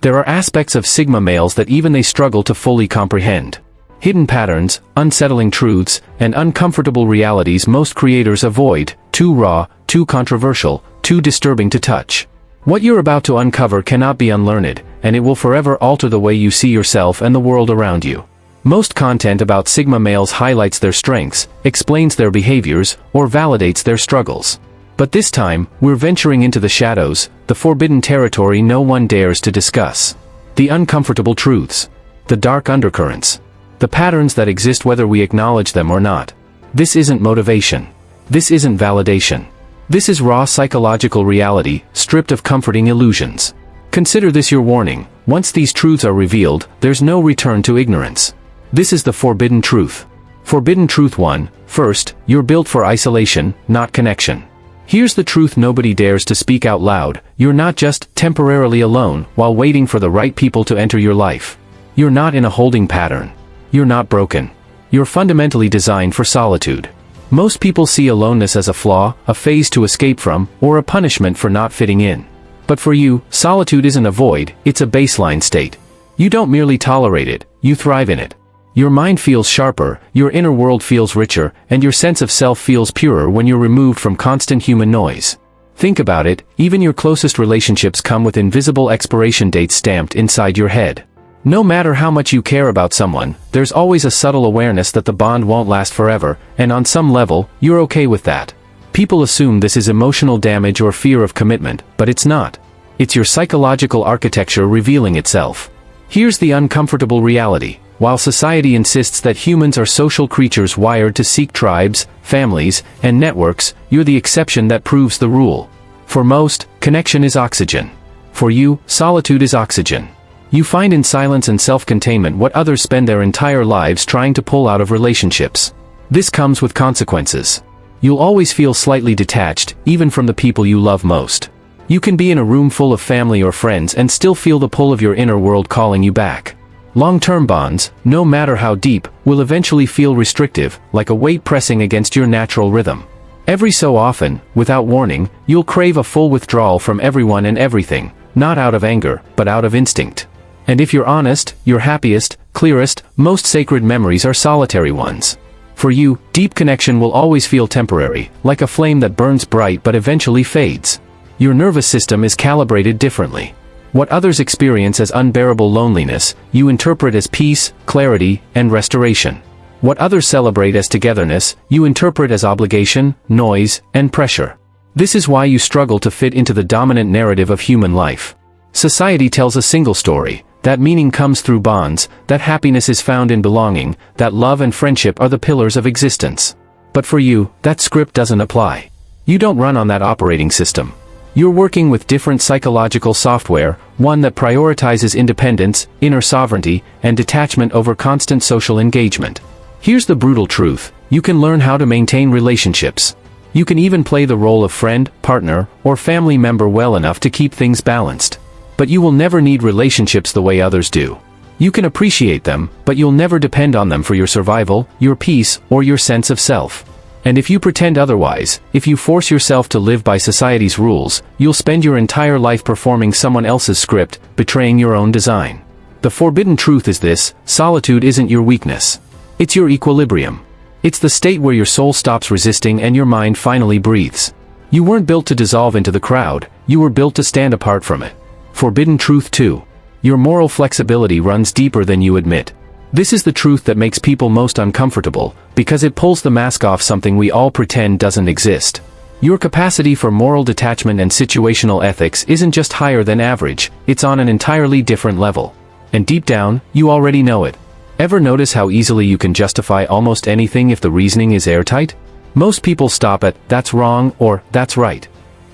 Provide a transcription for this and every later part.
There are aspects of Sigma males that even they struggle to fully comprehend. Hidden patterns, unsettling truths, and uncomfortable realities most creators avoid, too raw, too controversial, too disturbing to touch. What you're about to uncover cannot be unlearned, and it will forever alter the way you see yourself and the world around you. Most content about Sigma males highlights their strengths, explains their behaviors, or validates their struggles. But this time, we're venturing into the shadows, the forbidden territory no one dares to discuss. The uncomfortable truths. The dark undercurrents. The patterns that exist whether we acknowledge them or not. This isn't motivation. This isn't validation. This is raw psychological reality, stripped of comforting illusions. Consider this your warning: once these truths are revealed, there's no return to ignorance. This is the forbidden truth. Forbidden truth 1. First, you're built for isolation, not connection. Here's the truth nobody dares to speak out loud: you're not just temporarily alone while waiting for the right people to enter your life. You're not in a holding pattern. You're not broken. You're fundamentally designed for solitude. Most people see aloneness as a flaw, a phase to escape from, or a punishment for not fitting in. But for you, solitude isn't a void, it's a baseline state. You don't merely tolerate it, you thrive in it. Your mind feels sharper, your inner world feels richer, and your sense of self feels purer when you're removed from constant human noise. Think about it, even your closest relationships come with invisible expiration dates stamped inside your head. No matter how much you care about someone, there's always a subtle awareness that the bond won't last forever, and on some level, you're okay with that. People assume this is emotional damage or fear of commitment, but it's not. It's your psychological architecture revealing itself. Here's the uncomfortable reality. While society insists that humans are social creatures wired to seek tribes, families, and networks, you're the exception that proves the rule. For most, connection is oxygen. For you, solitude is oxygen. You find in silence and self-containment what others spend their entire lives trying to pull out of relationships. This comes with consequences. You'll always feel slightly detached, even from the people you love most. You can be in a room full of family or friends and still feel the pull of your inner world calling you back. Long-term bonds, no matter how deep, will eventually feel restrictive, like a weight pressing against your natural rhythm. Every so often, without warning, you'll crave a full withdrawal from everyone and everything, not out of anger, but out of instinct. And if you're honest, your happiest, clearest, most sacred memories are solitary ones. For you, deep connection will always feel temporary, like a flame that burns bright but eventually fades. Your nervous system is calibrated differently. What others experience as unbearable loneliness, you interpret as peace, clarity, and restoration. What others celebrate as togetherness, you interpret as obligation, noise, and pressure. This is why you struggle to fit into the dominant narrative of human life. Society tells a single story, that meaning comes through bonds, that happiness is found in belonging, that love and friendship are the pillars of existence. But for you, that script doesn't apply. You don't run on that operating system. You're working with different psychological software, one that prioritizes independence, inner sovereignty, and detachment over constant social engagement. Here's the brutal truth: you can learn how to maintain relationships. You can even play the role of friend, partner, or family member well enough to keep things balanced. But you will never need relationships the way others do. You can appreciate them, but you'll never depend on them for your survival, your peace, or your sense of self. And if you pretend otherwise, if you force yourself to live by society's rules, you'll spend your entire life performing someone else's script, betraying your own design. The forbidden truth is this: solitude isn't your weakness. It's your equilibrium. It's the state where your soul stops resisting and your mind finally breathes. You weren't built to dissolve into the crowd, you were built to stand apart from it. Forbidden truth 2. Your moral flexibility runs deeper than you admit. This is the truth that makes people most uncomfortable, because it pulls the mask off something we all pretend doesn't exist. Your capacity for moral detachment and situational ethics isn't just higher than average, it's on an entirely different level. And deep down, you already know it. Ever notice how easily you can justify almost anything if the reasoning is airtight? Most people stop at, "that's wrong," or "that's right."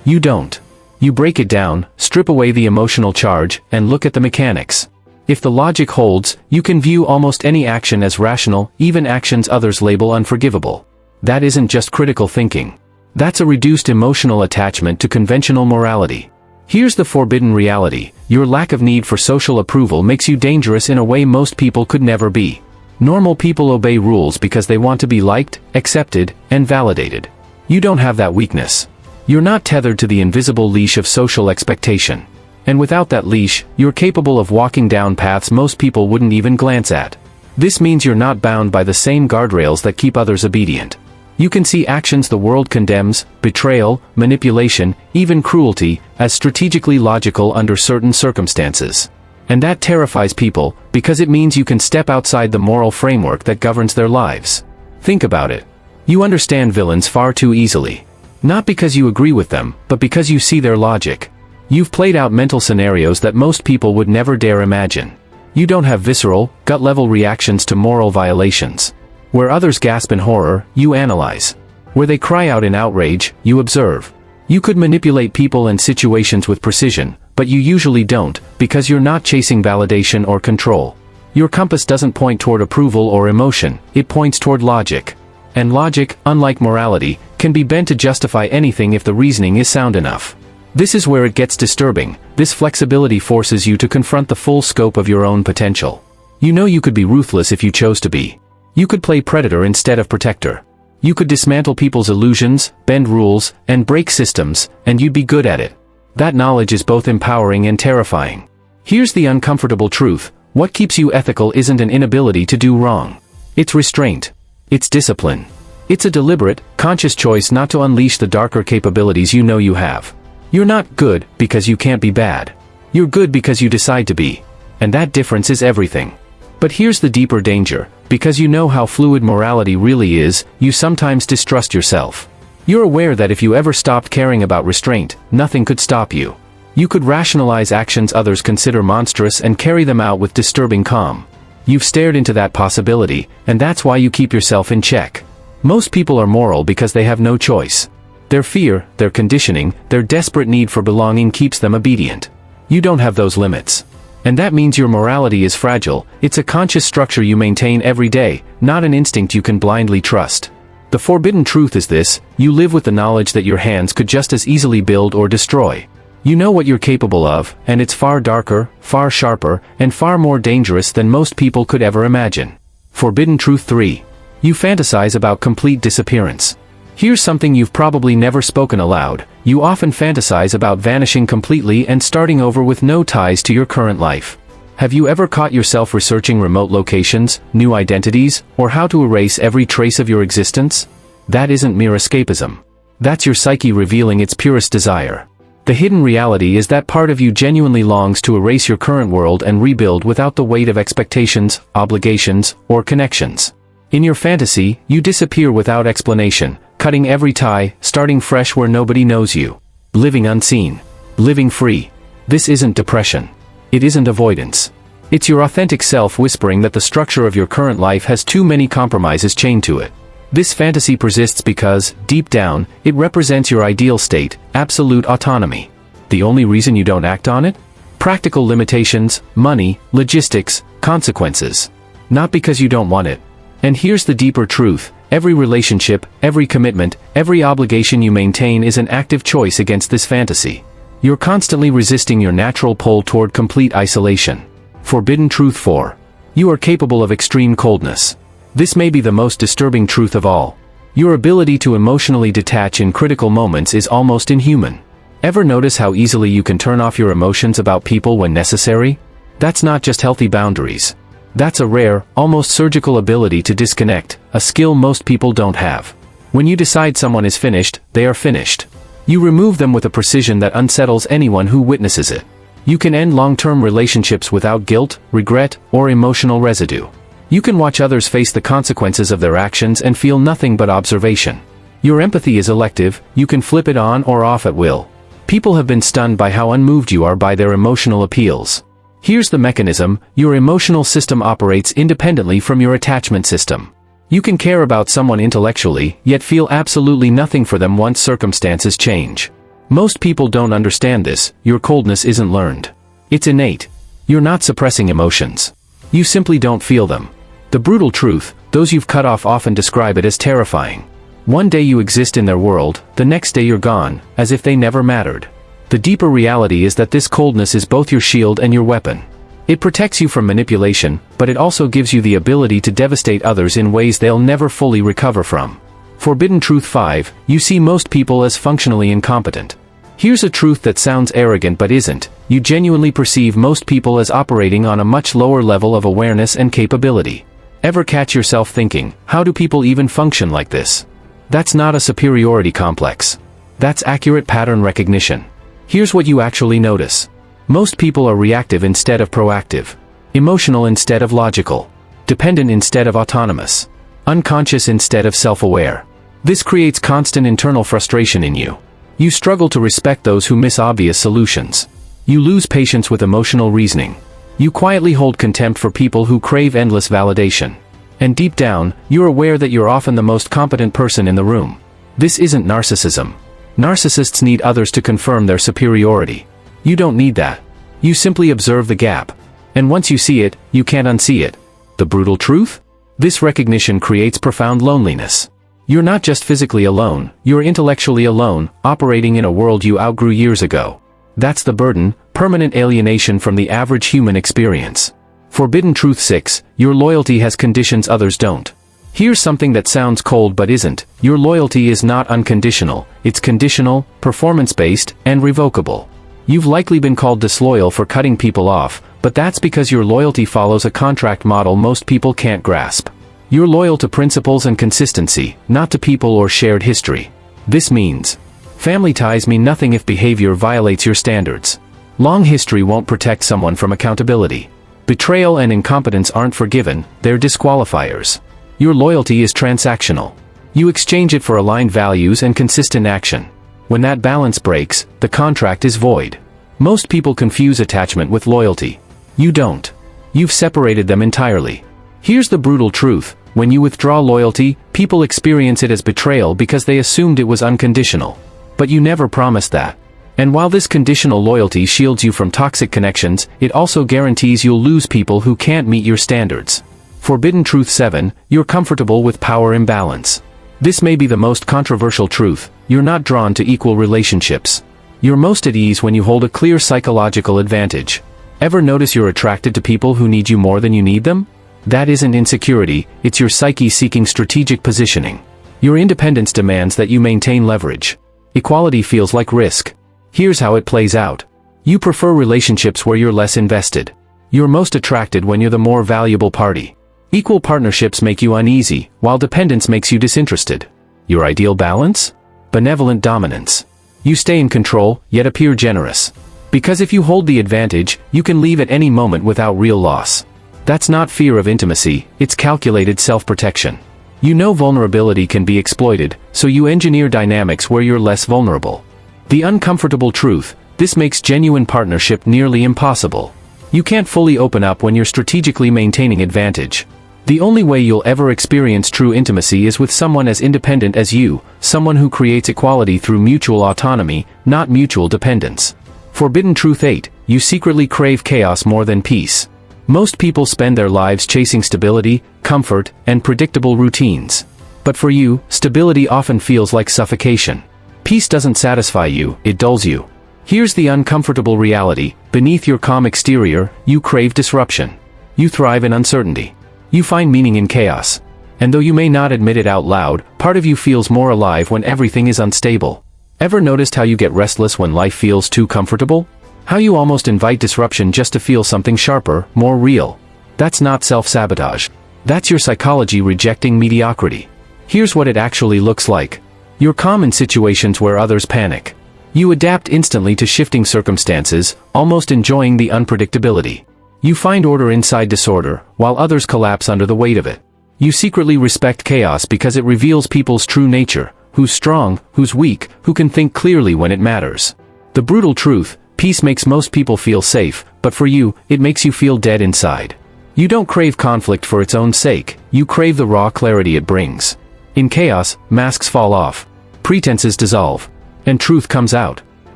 You don't. You break it down, strip away the emotional charge, and look at the mechanics. If the logic holds, you can view almost any action as rational, even actions others label unforgivable. That isn't just critical thinking. That's a reduced emotional attachment to conventional morality. Here's the forbidden reality: your lack of need for social approval makes you dangerous in a way most people could never be. Normal people obey rules because they want to be liked, accepted, and validated. You don't have that weakness. You're not tethered to the invisible leash of social expectation. And without that leash, you're capable of walking down paths most people wouldn't even glance at. This means you're not bound by the same guardrails that keep others obedient. You can see actions the world condemns, betrayal, manipulation, even cruelty, as strategically logical under certain circumstances. And that terrifies people, because it means you can step outside the moral framework that governs their lives. Think about it. You understand villains far too easily. Not because you agree with them, but because you see their logic. You've played out mental scenarios that most people would never dare imagine. You don't have visceral, gut-level reactions to moral violations. Where others gasp in horror, you analyze. Where they cry out in outrage, you observe. You could manipulate people and situations with precision, but you usually don't, because you're not chasing validation or control. Your compass doesn't point toward approval or emotion, it points toward logic. And logic, unlike morality, can be bent to justify anything if the reasoning is sound enough. This is where it gets disturbing. This flexibility forces you to confront the full scope of your own potential. You know you could be ruthless if you chose to be. You could play predator instead of protector. You could dismantle people's illusions, bend rules, and break systems, and you'd be good at it. That knowledge is both empowering and terrifying. Here's the uncomfortable truth: what keeps you ethical isn't an inability to do wrong. It's restraint. It's discipline. It's a deliberate, conscious choice not to unleash the darker capabilities you know you have. You're not good because you can't be bad. You're good because you decide to be. And that difference is everything. But here's the deeper danger: because you know how fluid morality really is, you sometimes distrust yourself. You're aware that if you ever stopped caring about restraint, nothing could stop you. You could rationalize actions others consider monstrous and carry them out with disturbing calm. You've stared into that possibility, and that's why you keep yourself in check. Most people are moral because they have no choice. Their fear, their conditioning, their desperate need for belonging keeps them obedient. You don't have those limits. And that means your morality is fragile. It's a conscious structure you maintain every day, not an instinct you can blindly trust. The forbidden truth is this: you live with the knowledge that your hands could just as easily build or destroy. You know what you're capable of, and it's far darker, far sharper, and far more dangerous than most people could ever imagine. Forbidden truth 3. You fantasize about complete disappearance. Here's something you've probably never spoken aloud: you often fantasize about vanishing completely and starting over with no ties to your current life. Have you ever caught yourself researching remote locations, new identities, or how to erase every trace of your existence? That isn't mere escapism. That's your psyche revealing its purest desire. The hidden reality is that part of you genuinely longs to erase your current world and rebuild without the weight of expectations, obligations, or connections. In your fantasy, you disappear without explanation, cutting every tie, starting fresh where nobody knows you. Living unseen. Living free. This isn't depression. It isn't avoidance. It's your authentic self whispering that the structure of your current life has too many compromises chained to it. This fantasy persists because, deep down, it represents your ideal state: absolute autonomy. The only reason you don't act on it? Practical limitations, money, logistics, consequences. Not because you don't want it. And here's the deeper truth: every relationship, every commitment, every obligation you maintain is an active choice against this fantasy. You're constantly resisting your natural pull toward complete isolation. Forbidden truth 4. You are capable of extreme coldness. This may be the most disturbing truth of all. Your ability to emotionally detach in critical moments is almost inhuman. Ever notice how easily you can turn off your emotions about people when necessary? That's not just healthy boundaries. That's a rare, almost surgical ability to disconnect, a skill most people don't have. When you decide someone is finished, they are finished. You remove them with a precision that unsettles anyone who witnesses it. You can end long-term relationships without guilt, regret, or emotional residue. You can watch others face the consequences of their actions and feel nothing but observation. Your empathy is elective, you can flip it on or off at will. People have been stunned by how unmoved you are by their emotional appeals. Here's the mechanism: your emotional system operates independently from your attachment system. You can care about someone intellectually, yet feel absolutely nothing for them once circumstances change. Most people don't understand this. Your coldness isn't learned. It's innate. You're not suppressing emotions. You simply don't feel them. The brutal truth: those you've cut off often describe it as terrifying. One day you exist in their world, the next day you're gone, as if they never mattered. The deeper reality is that this coldness is both your shield and your weapon. It protects you from manipulation, but it also gives you the ability to devastate others in ways they'll never fully recover from. Forbidden truth 5. You see most people as functionally incompetent. Here's a truth that sounds arrogant but isn't: you genuinely perceive most people as operating on a much lower level of awareness and capability. Ever catch yourself thinking, how do people even function like this? That's not a superiority complex. That's accurate pattern recognition. Here's what you actually notice. Most people are reactive instead of proactive. Emotional instead of logical. Dependent instead of autonomous. Unconscious instead of self-aware. This creates constant internal frustration in you. You struggle to respect those who miss obvious solutions. You lose patience with emotional reasoning. You quietly hold contempt for people who crave endless validation. And deep down, you're aware that you're often the most competent person in the room. This isn't narcissism. Narcissists need others to confirm their superiority. You don't need that. You simply observe the gap. And once you see it, you can't unsee it. The brutal truth? This recognition creates profound loneliness. You're not just physically alone, you're intellectually alone, operating in a world you outgrew years ago. That's the burden, permanent alienation from the average human experience. Forbidden Truth 6, your loyalty has conditions others don't. Here's something that sounds cold but isn't: your loyalty is not unconditional, it's conditional, performance-based, and revocable. You've likely been called disloyal for cutting people off, but that's because your loyalty follows a contract model most people can't grasp. You're loyal to principles and consistency, not to people or shared history. This means family ties mean nothing if behavior violates your standards. Long history won't protect someone from accountability. Betrayal and incompetence aren't forgiven, they're disqualifiers. Your loyalty is transactional. You exchange it for aligned values and consistent action. When that balance breaks, the contract is void. Most people confuse attachment with loyalty. You don't. You've separated them entirely. Here's the brutal truth: when you withdraw loyalty, people experience it as betrayal because they assumed it was unconditional. But you never promised that. And while this conditional loyalty shields you from toxic connections, it also guarantees you'll lose people who can't meet your standards. Forbidden Truth 7, you're comfortable with power imbalance. This may be the most controversial truth: you're not drawn to equal relationships. You're most at ease when you hold a clear psychological advantage. Ever notice you're attracted to people who need you more than you need them? That isn't insecurity, it's your psyche seeking strategic positioning. Your independence demands that you maintain leverage. Equality feels like risk. Here's how it plays out. You prefer relationships where you're less invested. You're most attracted when you're the more valuable party. Equal partnerships make you uneasy, while dependence makes you disinterested. Your ideal balance? Benevolent dominance. You stay in control, yet appear generous. Because if you hold the advantage, you can leave at any moment without real loss. That's not fear of intimacy, it's calculated self-protection. You know vulnerability can be exploited, so you engineer dynamics where you're less vulnerable. The uncomfortable truth: this makes genuine partnership nearly impossible. You can't fully open up when you're strategically maintaining advantage. The only way you'll ever experience true intimacy is with someone as independent as you, someone who creates equality through mutual autonomy, not mutual dependence. Forbidden Truth 8, you secretly crave chaos more than peace. Most people spend their lives chasing stability, comfort, and predictable routines. But for you, stability often feels like suffocation. Peace doesn't satisfy you, it dulls you. Here's the uncomfortable reality: beneath your calm exterior, you crave disruption. You thrive in uncertainty. You find meaning in chaos. And though you may not admit it out loud, part of you feels more alive when everything is unstable. Ever noticed how you get restless when life feels too comfortable? How you almost invite disruption just to feel something sharper, more real? That's not self-sabotage. That's your psychology rejecting mediocrity. Here's what it actually looks like. You're calm in situations where others panic. You adapt instantly to shifting circumstances, almost enjoying the unpredictability. You find order inside disorder, while others collapse under the weight of it. You secretly respect chaos because it reveals people's true nature: who's strong, who's weak, who can think clearly when it matters. The brutal truth: peace makes most people feel safe, but for you, it makes you feel dead inside. You don't crave conflict for its own sake, you crave the raw clarity it brings. In chaos, masks fall off, pretenses dissolve, and truth comes out.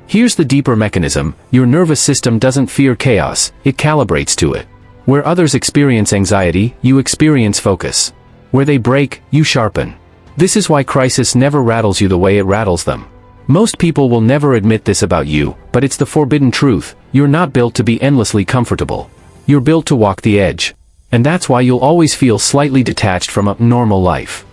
Here's the deeper mechanism: your nervous system doesn't fear chaos, it calibrates to it. Where others experience anxiety, you experience focus. Where they break, you sharpen. This is why crisis never rattles you the way it rattles them. Most people will never admit this about you, but it's the forbidden truth: you're not built to be endlessly comfortable. You're built to walk the edge. And that's why you'll always feel slightly detached from a normal life.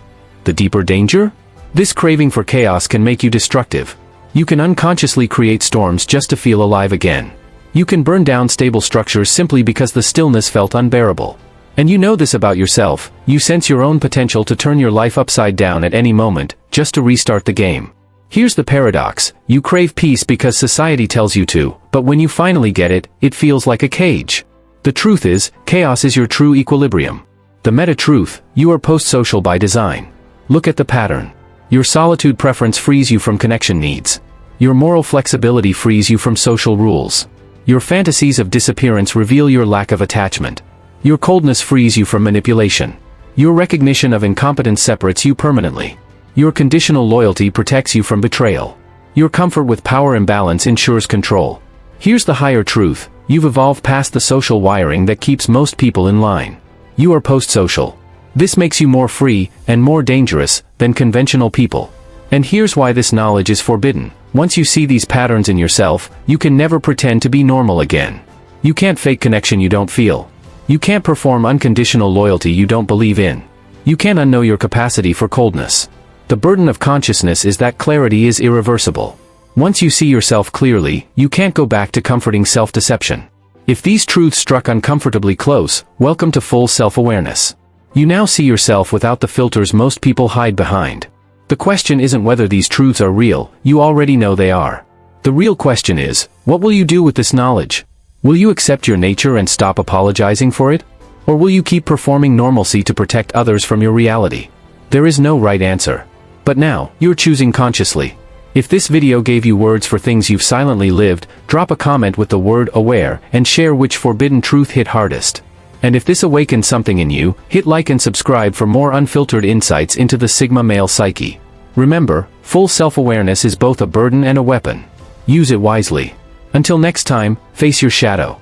The deeper danger? This craving for chaos can make you destructive. You can unconsciously create storms just to feel alive again. You can burn down stable structures simply because the stillness felt unbearable. And you know this about yourself, you sense your own potential to turn your life upside down at any moment, just to restart the game. Here's the paradox: you crave peace because society tells you to, but when you finally get it, it feels like a cage. The truth is, chaos is your true equilibrium. The meta-truth: you are post-social by design. Look at the pattern. Your solitude preference frees you from connection needs. Your moral flexibility frees you from social rules. Your fantasies of disappearance reveal your lack of attachment. Your coldness frees you from manipulation. Your recognition of incompetence separates you permanently. Your conditional loyalty protects you from betrayal. Your comfort with power imbalance ensures control. Here's the higher truth: you've evolved past the social wiring that keeps most people in line. You are post-social. This makes you more free, and more dangerous, than conventional people. And here's why this knowledge is forbidden. Once you see these patterns in yourself, you can never pretend to be normal again. You can't fake connection you don't feel. You can't perform unconditional loyalty you don't believe in. You can't unknow your capacity for coldness. The burden of consciousness is that clarity is irreversible. Once you see yourself clearly, you can't go back to comforting self-deception. If these truths struck uncomfortably close, welcome to full self-awareness. You now see yourself without the filters most people hide behind. The question isn't whether these truths are real, you already know they are. The real question is, what will you do with this knowledge? Will you accept your nature and stop apologizing for it? Or will you keep performing normalcy to protect others from your reality? There is no right answer. But now, you're choosing consciously. If this video gave you words for things you've silently lived, drop a comment with the word aware and share which forbidden truth hit hardest. And if this awakened something in you, hit like and subscribe for more unfiltered insights into the Sigma male psyche. Remember, full self-awareness is both a burden and a weapon. Use it wisely. Until next time, face your shadow.